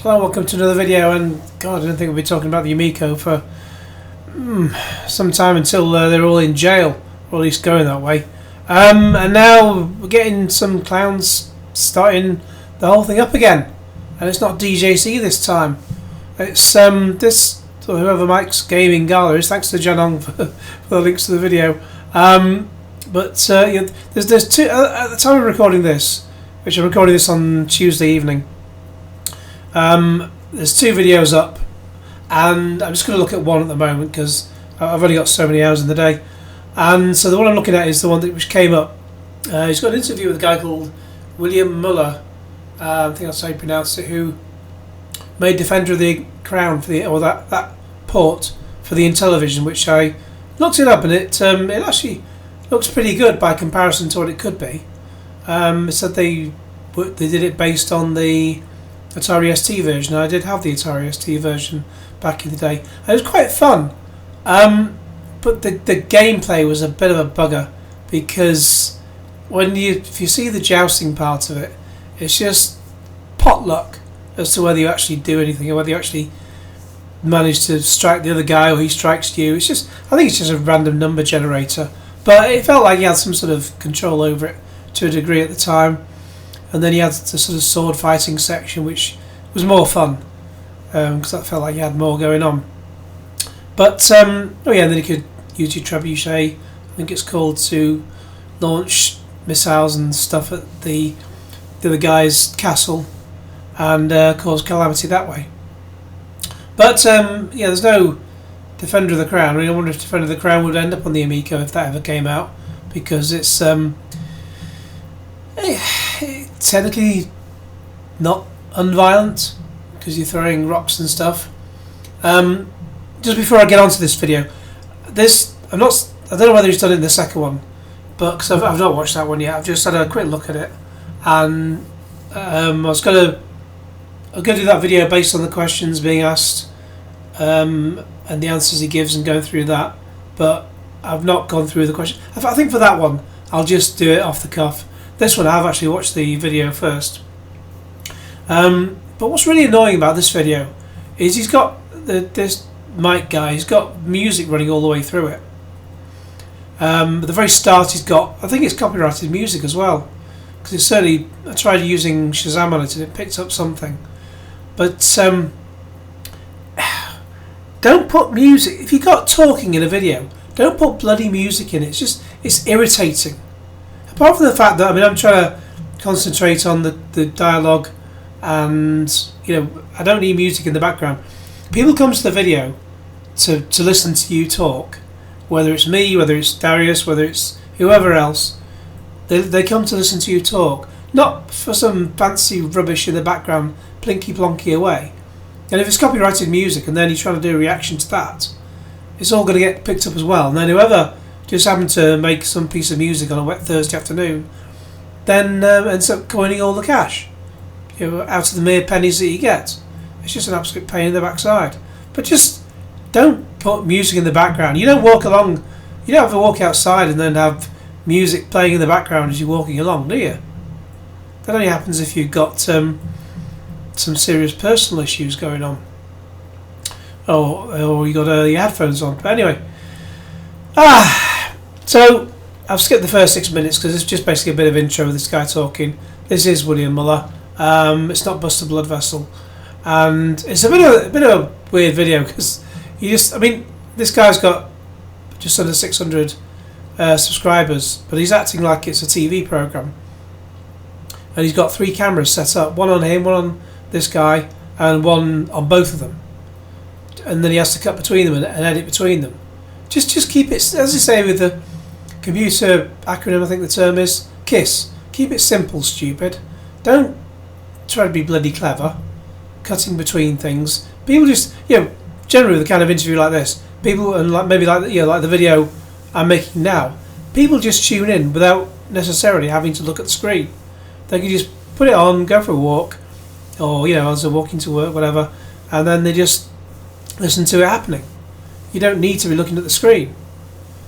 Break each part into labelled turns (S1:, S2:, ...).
S1: Hello, welcome to another video, and God, I don't think we'll be talking about the Amico for some time until they're all in jail, or at least going that way. And now we're getting some clowns starting the whole thing up again, and it's not DJC this time. It's this whoever Mike's gaming Gala is. Thanks to Jan Ong for the links to the video. Yeah, there's two at the time of recording this, which I'm recording this on Tuesday evening. There's two videos up, and I'm just going to look at one at the moment because I've only got so many hours in the day. And so the one I'm looking at is the one which came up. He's got an interview with a guy called William Moeller, I think that's how you pronounce it, who made Defender of the Crown for that port for the Intellivision, which I looked it up, and it actually looks pretty good by comparison to what it could be. It said they did it based on the Atari ST version. I did have the Atari ST version back in the day. And it was quite fun, but the gameplay was a bit of a bugger because if you see the jousting part of it, it's just potluck as to whether you actually do anything or whether you actually manage to strike the other guy or he strikes you. I think it's just a random number generator, but it felt like you had some sort of control over it to a degree at the time. And then you had the sort of sword fighting section, which was more fun because that felt like you had more going on. But and then you could use your trebuchet, I think it's called, to launch missiles and stuff at the other guy's castle and cause calamity that way. But there's no Defender of the Crown. I mean, I wonder if Defender of the Crown would end up on the Amico if that ever came out, because it's technically not unviolent because you're throwing rocks and stuff. Just before I get onto this video, I don't know whether he's done it in the second one, but because I've not watched that one yet. I've just had a quick look at it, and I'm going to do that video based on the questions being asked and the answers he gives and going through that. But I've not gone through the question. I think for that one I'll just do it off the cuff. This one I have actually watched the video first. But what's really annoying about this video is he's got this mic guy. He's got music running all the way through it. At the very start, he's got, I think it's copyrighted music as well, because I tried using Shazam on it and it picked up something. But don't put music. If you've got talking in a video, don't put bloody music in it. It's irritating. Apart from the fact that I'm trying to concentrate on the dialogue, and I don't need music in the background. People come to the video to listen to you talk, whether it's me, whether it's Darius, whether it's whoever else. They come to listen to you talk, not for some fancy rubbish in the background, plinky plonky away. And if it's copyrighted music and then you're trying to do a reaction to that, it's all going to get picked up as well. And then whoever just happened to make some piece of music on a wet Thursday afternoon, then ends up coining all the cash, out of the mere pennies that you get. It's just an absolute pain in the backside. But just don't put music in the background. You don't walk along. You don't have to walk outside and then have music playing in the background as you're walking along, do you? That only happens if you've got some serious personal issues going on, or you got your headphones on. But anyway, so I've skipped the first 6 minutes because it's just basically a bit of intro with this guy talking. This is William Moeller. It's not Buster Blood Vessel, and it's a bit of a weird video because this guy's got just under 600 subscribers, but he's acting like it's a TV program, and he's got 3 cameras set up: one on him, one on this guy, and one on both of them. And then he has to cut between them and edit between them. Just keep it, as they say with the computer acronym, I think the term is KISS. Keep it simple, stupid. Don't try to be bloody clever, cutting between things. People just, generally with a kind of interview like this, people, and like the video I'm making now, people just tune in without necessarily having to look at the screen. They can just put it on, go for a walk, or as they're walking to work, whatever, and then they just listen to it happening. You don't need to be looking at the screen.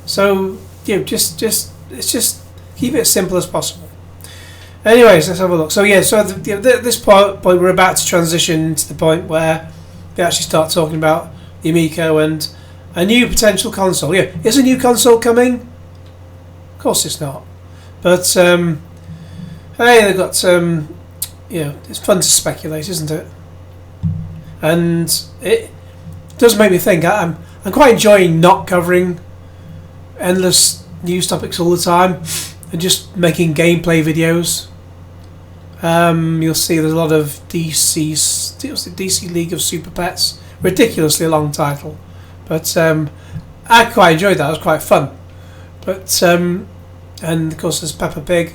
S1: So just keep it as simple as possible. Anyways, let's have a look. So yeah, so at this point we're about to transition to the point where they actually start talking about the Amico and a new potential console. Yeah, is a new console coming? Of course it's not. But hey, they've got it's fun to speculate, isn't it? And it does make me think. I'm quite enjoying not covering endless news topics all the time and just making gameplay videos. You'll see there's a lot of DC League of Super Pets. Ridiculously long title, but I quite enjoyed that. It was quite fun. But and of course there's Peppa Pig.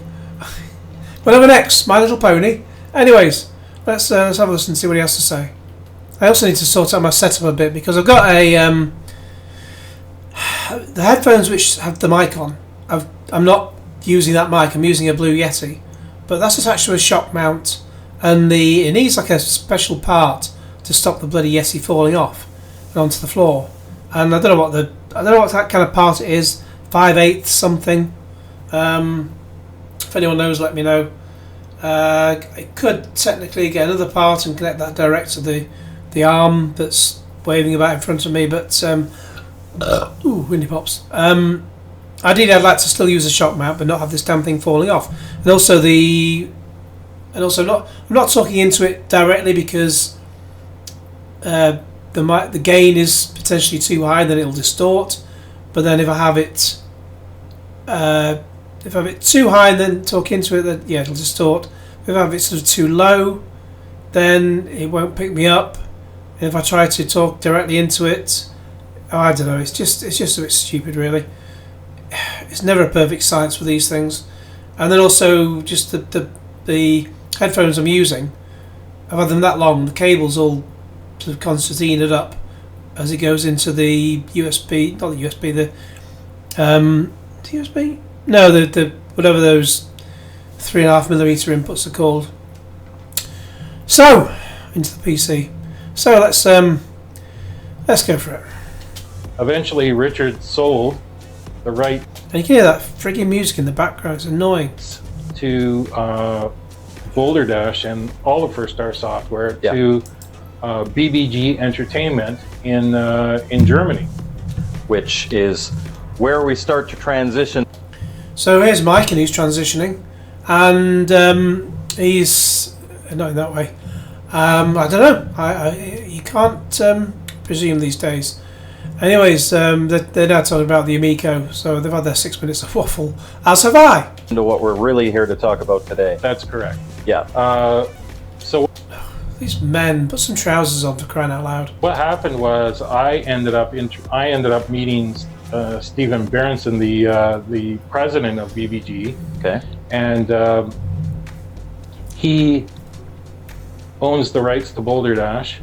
S1: Whatever next, My Little Pony. Anyways, let's have a listen and see what he has to say. I also need to sort out my setup a bit because I've got a the headphones which have the mic on. I'm not using that mic. I'm using a Blue Yeti, but that's attached to a shock mount, and it needs like a special part to stop the bloody Yeti falling off and onto the floor. And I don't know what that kind of part it is. 5/8 something. If anyone knows, let me know. I could technically get another part and connect that direct to the arm that's waving about in front of me, but ooh, windy pops. Ideally, I'd like to still use a shock mount, but not have this damn thing falling off. And also I'm not talking into it directly because the gain is potentially too high, then it'll distort. But then if I have it too high and then talk into it, then yeah, it'll distort. If I have it sort of too low, then it won't pick me up. And if I try to talk directly into it, I don't know. It's just a bit stupid, really. It's never a perfect science with these things. And then also just the headphones I'm using, I've had them that long. The cable's all sort of concertinaed up as it goes into the USB, not the USB, the USB? No, the whatever those 3.5mm inputs are called. So into the PC. So let's go for it.
S2: Eventually, Richard sold the right.
S1: And you can hear that frigging music in the background. It's annoying.
S2: To Boulder Dash and all of First Star Software to BBG Entertainment in Germany,
S3: which is where we start to transition.
S1: So here's Mike, and he's transitioning, and he's not in that way. I don't know. You can't presume these days. Anyways, they're now talking about the Amico, so they've had their 6 minutes of waffle, as have I.
S3: Into what we're really here to talk about today.
S2: That's correct.
S3: Yeah.
S2: So
S1: these men, put some trousers on, for crying out loud.
S2: what happened was I ended up meeting Stephen Berenson, the president of BBG.
S3: Okay.
S2: And he owns the rights to Boulder Dash,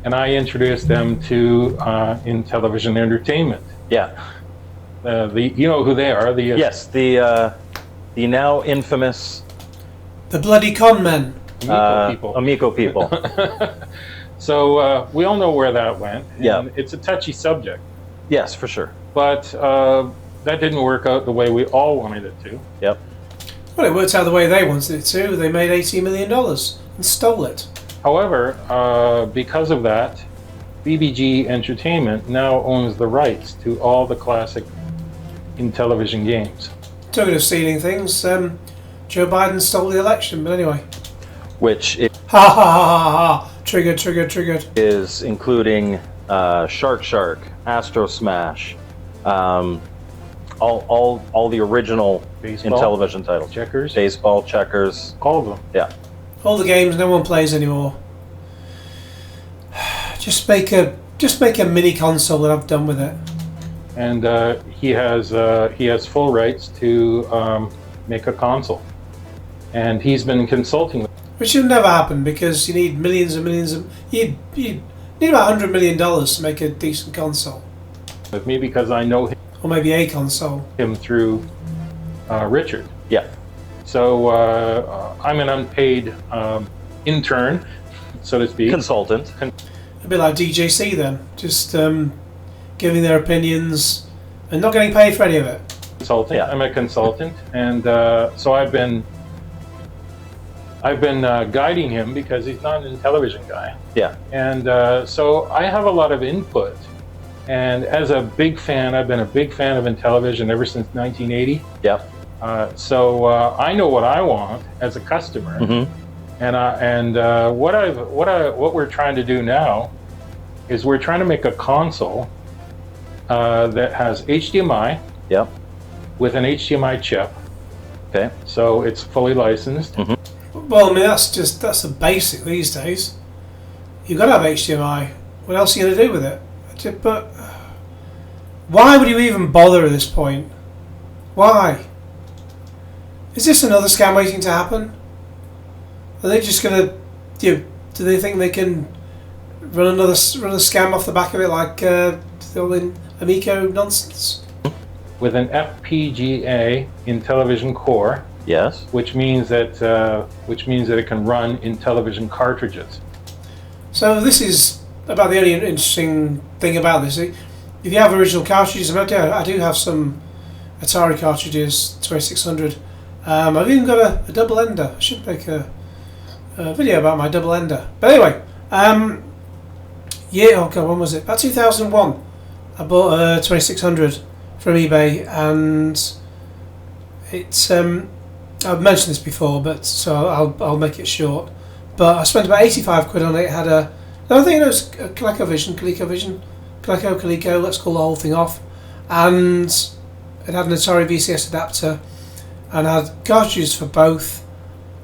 S2: and I introduced them to Intellivision Entertainment.
S3: Yeah.
S2: You know who they are?
S3: Yes, the now infamous
S1: The bloody con men.
S2: Amico people. So we all know where that went. And
S3: yeah.
S2: It's a touchy subject.
S3: Yes, for sure.
S2: But that didn't work out the way we all wanted it to.
S3: Yep.
S1: Well, it worked out the way they wanted it to. They made $80 million and stole it.
S2: However, because of that, BBG Entertainment now owns the rights to all the classic Intellivision games.
S1: Talking of stealing things, Joe Biden stole the election, but anyway.
S3: Which
S1: Ha ha ha ha ha! Triggered.
S3: is including Shark, Astro Smash, all the original
S2: Baseball,
S3: Intellivision titles.
S2: Checkers.
S3: Baseball, checkers.
S2: All of them.
S3: Yeah.
S1: All the games no one plays anymore. Just make a mini console and I'm done with it.
S2: And he has full rights to make a console, and he's been consulting.
S1: Which should never happen because you need millions and millions of you need about $100 million to make a decent console.
S2: With me because I know
S1: Or maybe a console.
S2: him through Richard.
S3: Yeah.
S2: So I'm an unpaid intern, so to speak.
S3: Consultant.
S1: A bit like DJC then, just giving their opinions and not getting paid for any of it.
S2: Consultant.
S3: Yeah.
S2: I'm a consultant, and so I've been I've been guiding him because he's not an Intellivision guy.
S3: Yeah.
S2: And so I have a lot of input. And as a big fan, I've been a big fan of Intellivision ever since 1980.
S3: Yeah.
S2: So I know what I want as a customer. And what we're trying to do now is we're trying to make a console that has HDMI.
S3: Yep.
S2: With an HDMI chip.
S3: Okay.
S2: So it's fully licensed.
S1: Well, I mean, that's a basic these days. You've got to have HDMI. What else are you going to do with it? But why would you even bother at this point? Why? Is this another scam waiting to happen? Are they just going to, do they think they can run a scam off the back of it like the old Amico nonsense?
S2: With an FPGA Intellivision core.
S3: Yes.
S2: Which means that it can run Intellivision cartridges. So
S1: this is about the only interesting thing about this. If you have original cartridges, I do have some Atari cartridges, 2600. I've even got a double ender. I should make a video about my double ender. But anyway, when was it? About 2001. I bought a 2600 from eBay, and it's I've mentioned this before, but so I'll make it short. But I spent about 85 quid on it. It had I think it was a ColecoVision, let's call the whole thing off, and it had an Atari VCS adapter, and I had cartridges for both,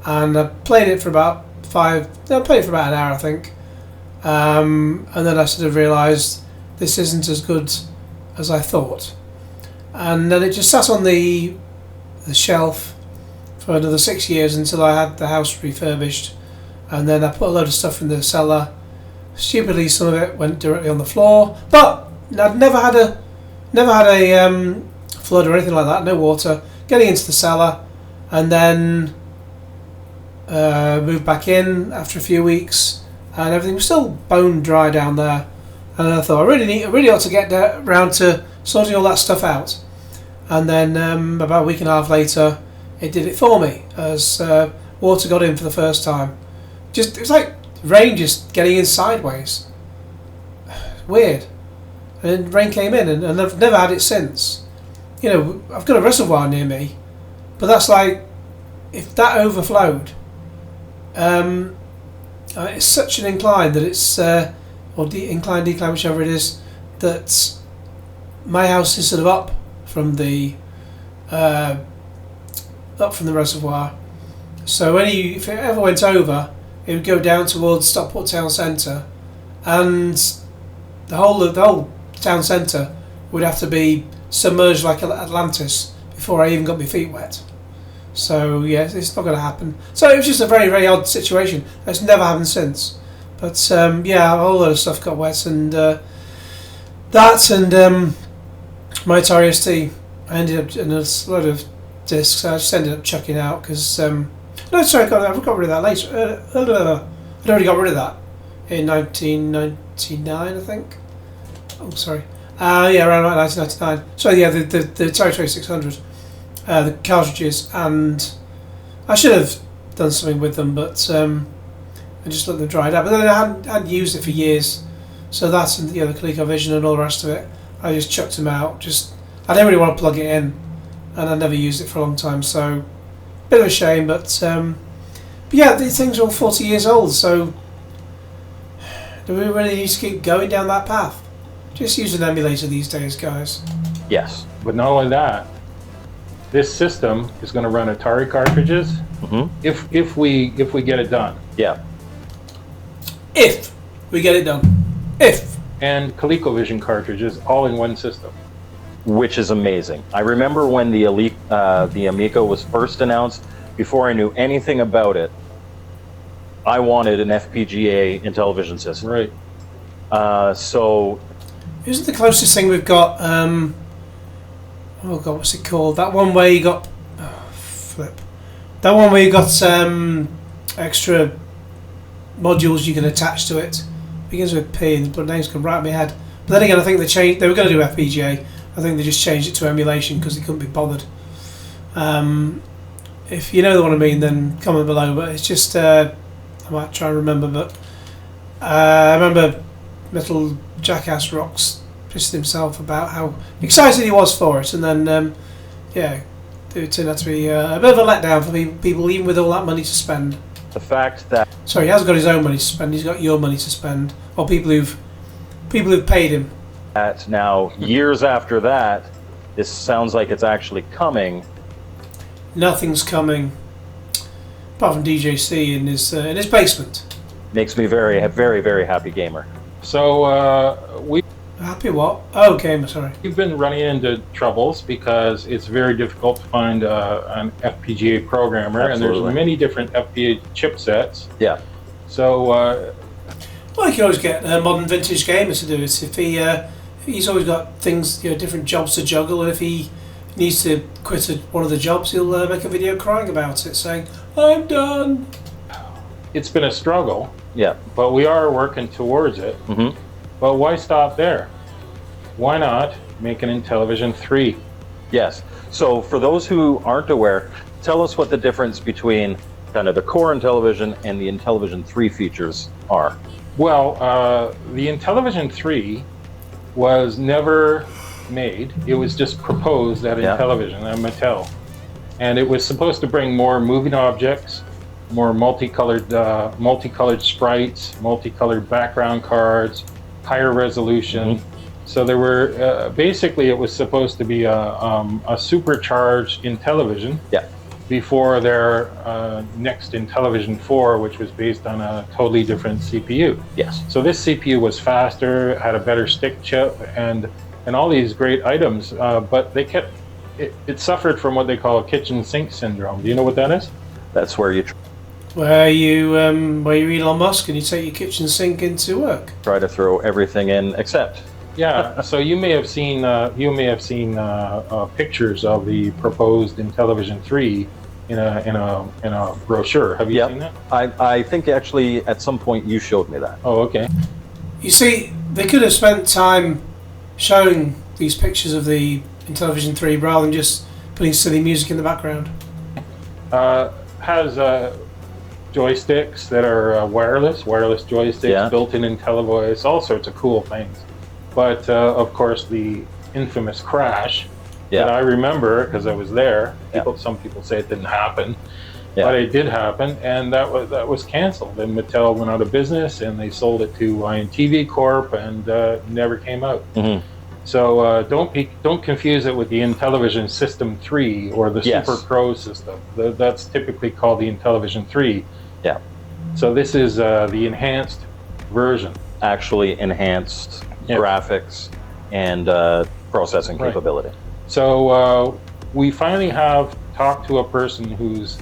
S1: and I played it for about an hour, I think, and then I sort of realised this isn't as good as I thought, and then it just sat on the shelf for another 6 years until I had the house refurbished, and then I put a load of stuff in the cellar. Stupidly, some of it went directly on the floor, but I'd never had a flood or anything like that. No water getting into the cellar, and then moved back in after a few weeks, and everything was still bone dry down there. And I thought I really ought to get around to sorting all that stuff out. And then about a week and a half later, it did it for me as water got in for the first time. It was like rain just getting in sideways. Weird. And then rain came in, and I've never had it since. I've got a reservoir near me, but that's like, if that overflowed, it's such an incline that it's, or incline, decline, whichever it is, that my house is sort of up from the reservoir. So if it ever went over, it would go down towards Stockport town centre, and the whole town centre would have to be submerged like Atlantis before I even got my feet wet. So yeah, it's not going to happen. So it was just a very, very odd situation. It's never happened since. But yeah, a whole lot of stuff got wet, and my Atari ST, I ended up in a load of discs. I just ended up chucking out because no, sorry, I got rid of that later. I'd already got rid of that in 1999, I think. Oh, sorry. Yeah, around about 1999. So yeah, the Atari 2600, the cartridges, and I should have done something with them, but I just let them dry out. But then I hadn't used it for years, so that's, and the ColecoVision and all the rest of it, I just chucked them out. I didn't really want to plug it in, and I never used it for a long time, so bit of a shame. But yeah, these things are all 40 years old, so do we really need to keep going down that path? Just use an emulator these days, guys.
S3: Yes.
S2: But not only that, this system is going to run Atari cartridges if we get it done.
S3: Yeah.
S1: If we get it done. If.
S2: And ColecoVision cartridges all in one system.
S3: Which is amazing. I remember when the Amico was first announced, before I knew anything about it, I wanted an FPGA Intellivision system.
S2: Right.
S3: So...
S1: Isn't the closest thing we've got, oh god, what's it called? That one where you got... That one where you got extra modules you can attach to it. Begins with P, and the names come right in my head. But then again, I think they were going to do FPGA. I think they just changed it to emulation because they couldn't be bothered. if you know the one I mean, then comment below. But it's just I might try and remember. But I remember Metal Jackass Rocks pissing himself about how excited he was for it, and then it turned out to be a bit of a letdown for people, even with all that money to spend.
S3: The fact that
S1: Sorry, he hasn't got his own money to spend. He's got your money to spend, or people who've paid him.
S3: That now, years after that, this sounds like it's actually coming.
S1: Nothing's coming, apart from DJC in his basement.
S3: Makes me very, very, very happy gamer.
S2: So
S1: Happy what? Oh, gamer. Sorry.
S2: we've been running into troubles because it's very difficult to find an FPGA programmer, and
S3: Absolutely.
S2: there's many different FPGA chipsets.
S3: Yeah.
S1: Well,
S2: So
S1: you can always get modern vintage gamers to do it. If he's always got things, different jobs to juggle, and if he needs to quit one of the jobs, he'll make a video crying about it, saying, "I'm done."
S2: it's been a struggle,
S3: Yeah.
S2: but we are working towards it.
S3: Mm-hmm.
S2: But why stop there? Why not make an Intellivision 3?
S3: Yes. So for those who aren't aware, tell us what the difference between kind of the core Intellivision and the Intellivision 3 features are.
S2: Well, the Intellivision 3 was never made. It was just proposed at Intellivision, at Mattel. And it was supposed to bring more moving objects, more multicolored sprites, multicolored background cards, higher resolution. So there were basically it was supposed to be a supercharged Intellivision before their next Intellivision 4, which was based on a totally different CPU.
S3: Yes.
S2: So this CPU was faster, had a better stick chip, and all these great items, but they kept it suffered from what they call a kitchen sink syndrome. Do you know what that is?
S3: That's where you
S1: Where you're Elon Musk and you take your kitchen sink into work.
S3: try to throw everything in except.
S2: Yeah, so you may have seen pictures of the proposed Intellivision 3 in a brochure. Have you seen that?
S3: I think actually at some point you showed me that.
S2: Oh, okay.
S1: You see, they could have spent time showing these pictures of the Intellivision 3 rather than just putting silly music in the background.
S2: Has joysticks that are wireless joysticks, built-in IntelliVoice, all sorts of cool things. But of course, the infamous crash that I remember because I was there. Some people say it didn't happen, but it did happen, and that was canceled. And Mattel went out of business, and they sold it to INTV Corp, and never came out.
S3: Mm-hmm.
S2: So don't confuse it with the Intellivision System 3 or the Super Pro system. That's typically called the Intellivision 3.
S3: Yeah.
S2: So this is the enhanced version.
S3: Actually enhanced graphics and processing capability.
S2: So we finally have talked to a person who's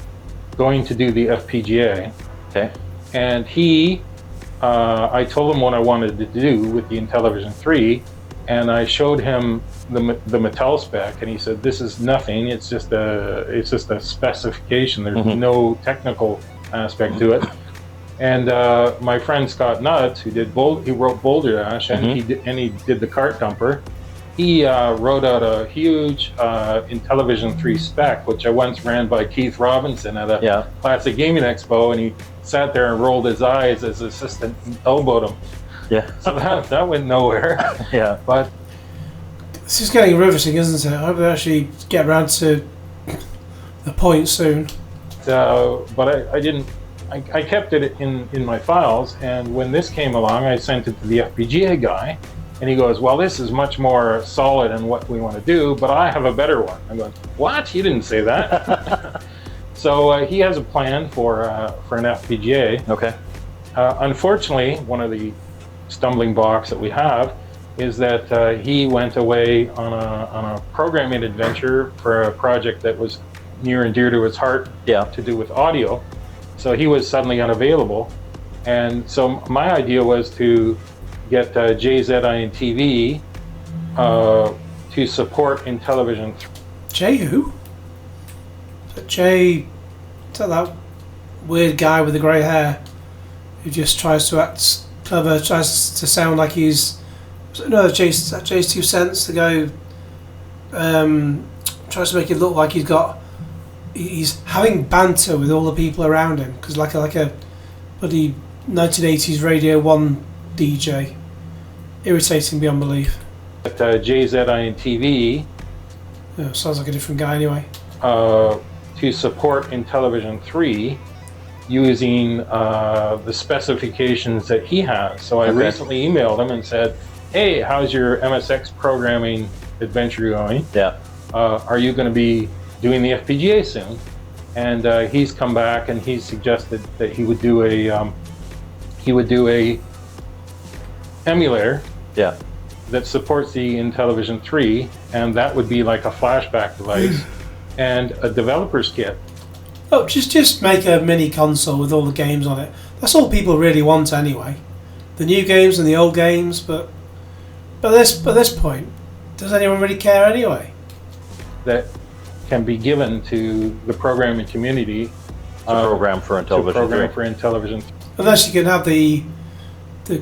S2: going to do the FPGA.
S3: Okay.
S2: And I told him what I wanted to do with the Intellivision 3, and I showed him the Mattel spec, and he said, "This is nothing. It's just a specification. There's no technical aspect to it." And my friend Scott Nuts, he wrote Boulder Dash, and he did the cart dumper. He wrote out a huge Intellivision 3 spec, which I once ran by Keith Robinson at a Classic Gaming Expo, and he sat there and rolled his eyes as his assistant elbowed him. Yeah. So that went nowhere.
S3: Yeah.
S2: But
S1: this is getting riveting, isn't it? I hope they actually get around to the point soon.
S2: But I didn't. I kept it in my files, and when this came along, I sent it to the FPGA guy, and he goes, "Well, this is much more solid in what we want to do, but I have a better one." I'm going, "What? You didn't say that." So he has a plan for an FPGA.
S3: Okay.
S2: Unfortunately, one of the stumbling blocks that we have is that he went away on a programming adventure for a project that was near and dear to his heart to do with audio. So he was suddenly unavailable. And so my idea was to get JZINTV to support Intellivision 3.
S1: Jay who? Jay, that weird guy with the grey hair who just tries to act clever, tries to sound like he's... No, Jay's 2 Cents. The guy who tries to make it look like he's he's having banter with all the people around him because like a bloody 1980s Radio 1 DJ, irritating beyond belief.
S2: At JZI TV,
S1: sounds like a different guy anyway.
S2: To support Intellivision 3 using the specifications that he has. So I recently emailed him and said, hey, how's your MSX programming adventure going?
S3: Yeah.
S2: Are you going to be doing the FPGA soon? And he's come back and he's suggested that he would do a emulator.
S3: Yeah.
S2: That supports the Intellivision 3, and that would be like a flashback device and a developer's kit.
S1: Oh, just make a mini console with all the games on it. That's all people really want anyway. The new games and the old games, but at this point, does anyone really care anyway?
S2: That can be given to the programming community.
S3: Program for Intellivision 3.
S1: Unless you can have the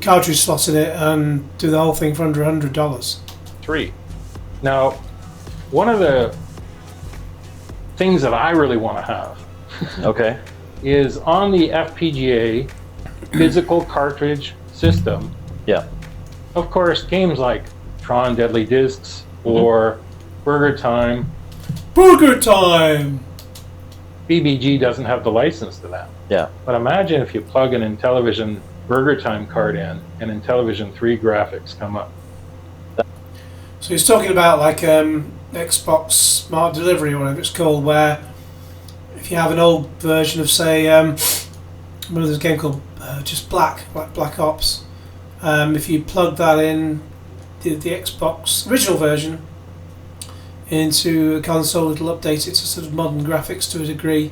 S1: cartridge slot in it and do the whole thing for under $100.
S2: 3. Now, one of the things that I really want to have is on the FPGA physical cartridge system.
S3: Yeah.
S2: Of course, games like Tron Deadly Discs or Burger Time.
S1: Burger Time!
S2: BBG doesn't have the license to that.
S3: Yeah.
S2: But imagine if you plug an Intellivision Burger Time card in and Intellivision 3 graphics come up.
S1: So he's talking about like Xbox Smart Delivery or whatever it's called, where if you have an old version of, say, there's a game called just Black Ops, if you plug that in, the Xbox original version, into a console, it'll update it to sort of modern graphics to a degree,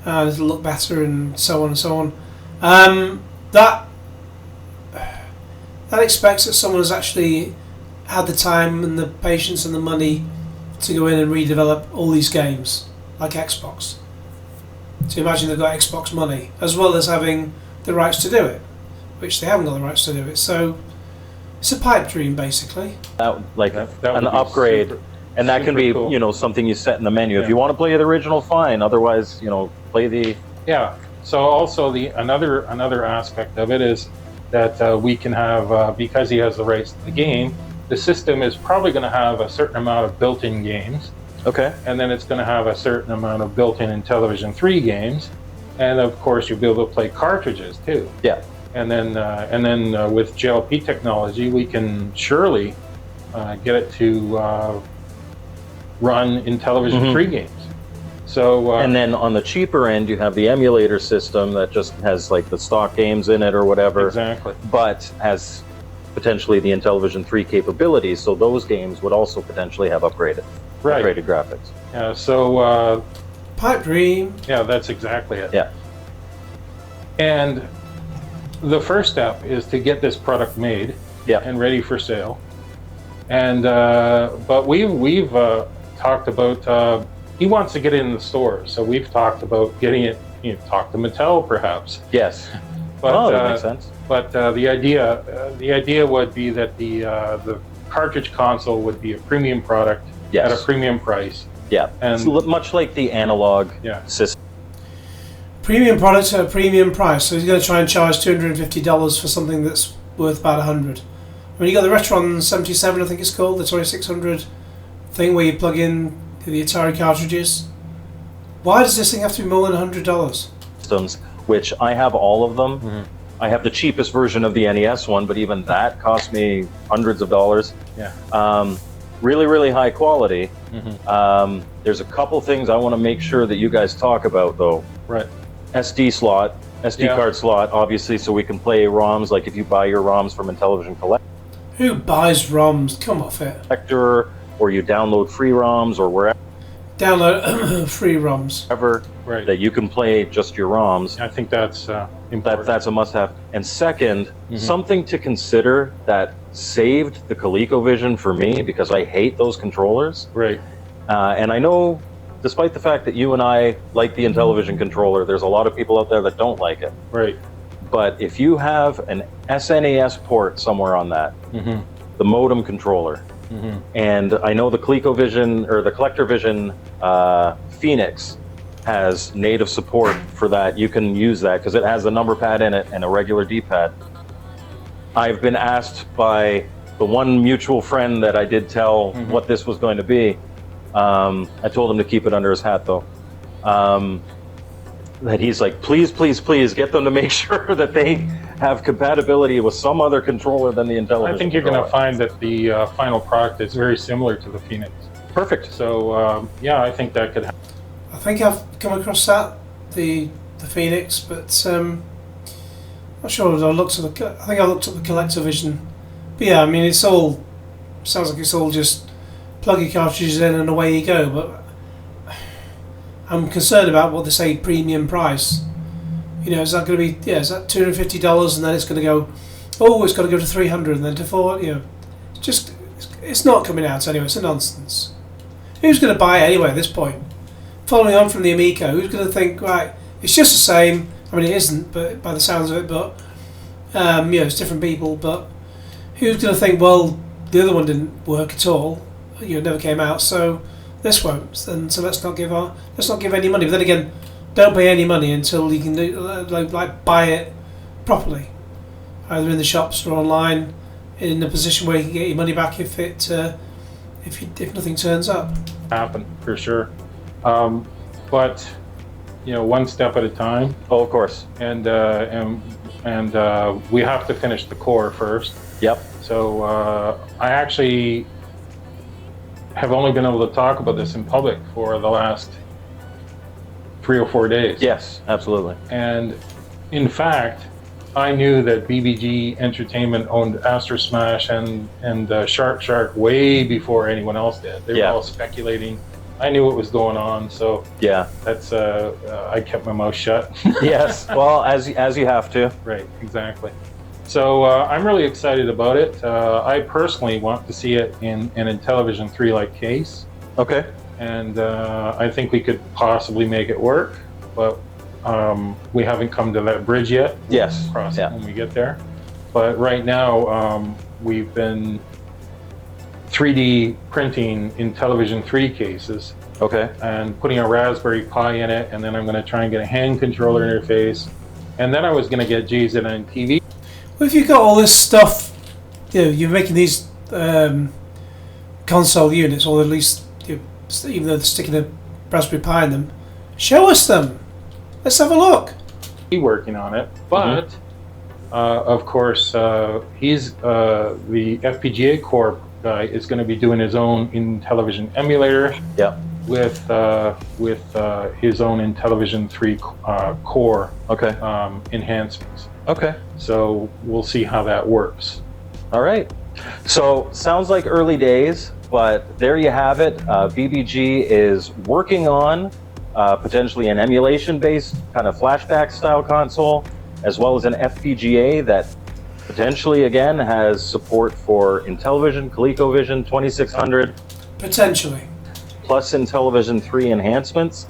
S1: and it'll look better and so on and so on. That expects that someone has actually had the time and the patience and the money to go in and redevelop all these games, like Xbox. So imagine they've got Xbox money, as well as having the rights to do it, which they haven't got the rights to do it. So it's a pipe dream, basically.
S3: That an upgrade, and that can be
S2: cool.
S3: Something you set in the menu. If you want to play the original, fine. Otherwise, play the.
S2: Yeah. So also another aspect of it is that we can have, because he has the rights to the game, the system is probably going to have a certain amount of built-in games.
S3: Okay.
S2: And then it's going to have a certain amount of built-in Intellivision 3 games, and of course you'll be able to play cartridges too.
S3: Yeah.
S2: And then with JLP technology, we can surely get it to run Intellivision 3 games. So
S3: and then on the cheaper end, you have the emulator system that just has like the stock games in it or whatever.
S2: Exactly.
S3: But has potentially the Intellivision 3 capabilities, so those games would also potentially have upgraded graphics.
S2: Yeah. So
S1: pipe dream.
S2: Yeah, that's exactly it.
S3: Yeah.
S2: And the first step is to get this product made and ready for sale. And but we've talked about. He wants to get it in the stores, so we've talked about getting it. Talk to Mattel, perhaps.
S3: Yes.
S2: But,
S3: that makes sense.
S2: But the idea would be that the cartridge console would be a premium product at a premium price.
S3: Yeah,
S2: and
S3: it's much like the analog system.
S1: Premium product at a premium price. So he's going to try and charge $250 for something that's worth about $100. I mean, you got the Retron 77, I think it's called, the 2600 thing where you plug in the Atari cartridges. Why does this thing have to be more than $100?
S3: Systems, which I have all of them. Mm-hmm. I have the cheapest version of the NES one, but even that cost me hundreds of dollars.
S2: Yeah.
S3: Really, really high quality.
S2: Mm-hmm.
S3: There's a couple things I want to make sure that you guys talk about, though.
S2: Right.
S3: SD card slot, obviously, so we can play ROMs, like if you buy your ROMs from Intellivision Collector.
S1: Who buys ROMs? Come off it.
S3: Or you download free ROMs or wherever.
S1: Download free ROMs.
S2: Right.
S3: That you can play just your ROMs.
S2: I think that's important.
S3: That's a must-have. And second, something to consider that saved the ColecoVision for me, because I hate those controllers.
S2: Right.
S3: And I know, despite the fact that you and I like the Intellivision controller, there's a lot of people out there that don't like it.
S2: Right.
S3: But if you have an SNES port somewhere on that, the modem controller, and I know the ColecoVision or the CollectorVision Phoenix has native support for that. You can use that because it has a number pad in it and a regular D-pad. I've been asked by the one mutual friend that I did tell what this was going to be. I told him to keep it under his hat, though. That he's like, please, please, please get them to make sure that they have compatibility with some other controller than the Intellivision.
S2: I think you're going to find that the final product is very similar to the Phoenix.
S3: Perfect.
S2: So yeah, I think that could happen.
S1: I think I've come across that, the Phoenix, but not sure. I think I looked at the CollectorVision. But yeah, I mean, it's all sounds like it's all just plug your cartridges in and away you go. But I'm concerned about what they say premium price. You know, is that going to be is that $250 and then it's going to go, oh, it's got to go to $300 and then to $400. You know, it's not coming out anyway. It's a nonsense. Who's going to buy it anyway at this point? Following on from the Amico, who's going to think, right, it's just the same. I mean, it isn't, but by the sounds of it, but it's different people. But who's going to think, well, the other one didn't work at all. It never came out, so this won't. And so let's not give any money. But then again, don't pay any money until you can buy it properly, either in the shops or online, in a position where you can get your money back if nothing turns up.
S2: Happen for sure, but one step at a time.
S3: Oh, of course.
S2: And we have to finish the core first.
S3: Yep.
S2: So I actually have only been able to talk about this in public for the last 3 or 4 days.
S3: Yes, absolutely.
S2: And in fact, I knew that BBG Entertainment owned Astro Smash and Shark way before anyone else did. They were all speculating. I knew what was going on, so
S3: yeah,
S2: that's I kept my mouth shut.
S3: Yes, well, as you have to.
S2: Right, exactly. So I'm really excited about it. I personally want to see it in an Intellivision 3-like case.
S3: Okay.
S2: And I think we could possibly make it work, but we haven't come to that bridge yet.
S3: Yes.
S2: We'll cross it when we get there. But right now, we've been 3D printing Intellivision 3 cases.
S3: Okay.
S2: And putting a Raspberry Pi in it, and then I'm going to try and get a hand controller interface. And then I was going to get JZN TV.
S1: Well, if you've got all this stuff, you're making these console units, or at least even though they're sticking a Raspberry Pi in them, show us them. Let's have a look.
S2: He's working on it, but of course, he's the FPGA core guy is going to be doing his own Intellivision emulator.
S3: Yeah.
S2: With his own Intellivision 3 core.
S3: Okay.
S2: Enhancements.
S3: Okay.
S2: So we'll see how that works.
S3: All right. So sounds like early days, but there you have it. BBG is working on potentially an emulation-based kind of flashback style console, as well as an FPGA that potentially again has support for Intellivision, ColecoVision 2600.
S1: Potentially.
S3: Plus Intellivision 3 enhancements.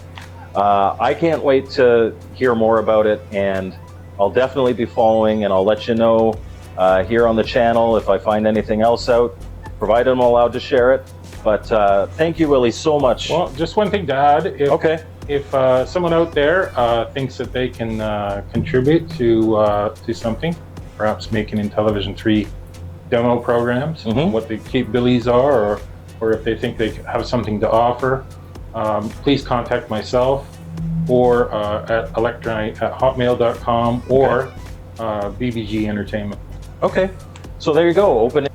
S3: I can't wait to hear more about it, and I'll definitely be following, and I'll let you know here on the channel if I find anything else out, provided I'm allowed to share it. But thank you, Willie, so much.
S2: Well, just one thing to add. If someone out there thinks that they can contribute to something, perhaps making Intellivision 3 demo programs, what the capabilities are, or if they think they have something to offer, please contact myself or at electronite@hotmail.com or BBG Entertainment.
S3: Okay, so there you go. Open it.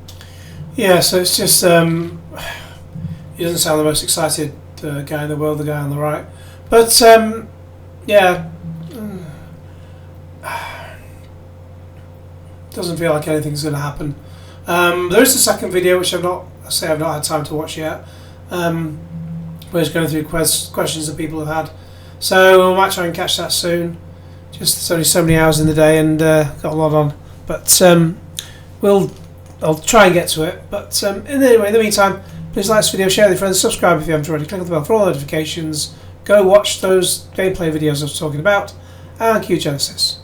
S1: Yeah, so it's just he doesn't sound the most excited guy in the world, the guy on the right, but doesn't feel like anything's going to happen. There is a second video which I've not had time to watch yet, where it's going through questions that people have had. So I might try and catch that soon. Just there's only so many hours in the day and got a lot on. But I'll try and get to it. But in the meantime, please like this video, share with your friends, subscribe if you haven't already, click on the bell for all notifications. Go watch those gameplay videos I was talking about, and cue Genesis.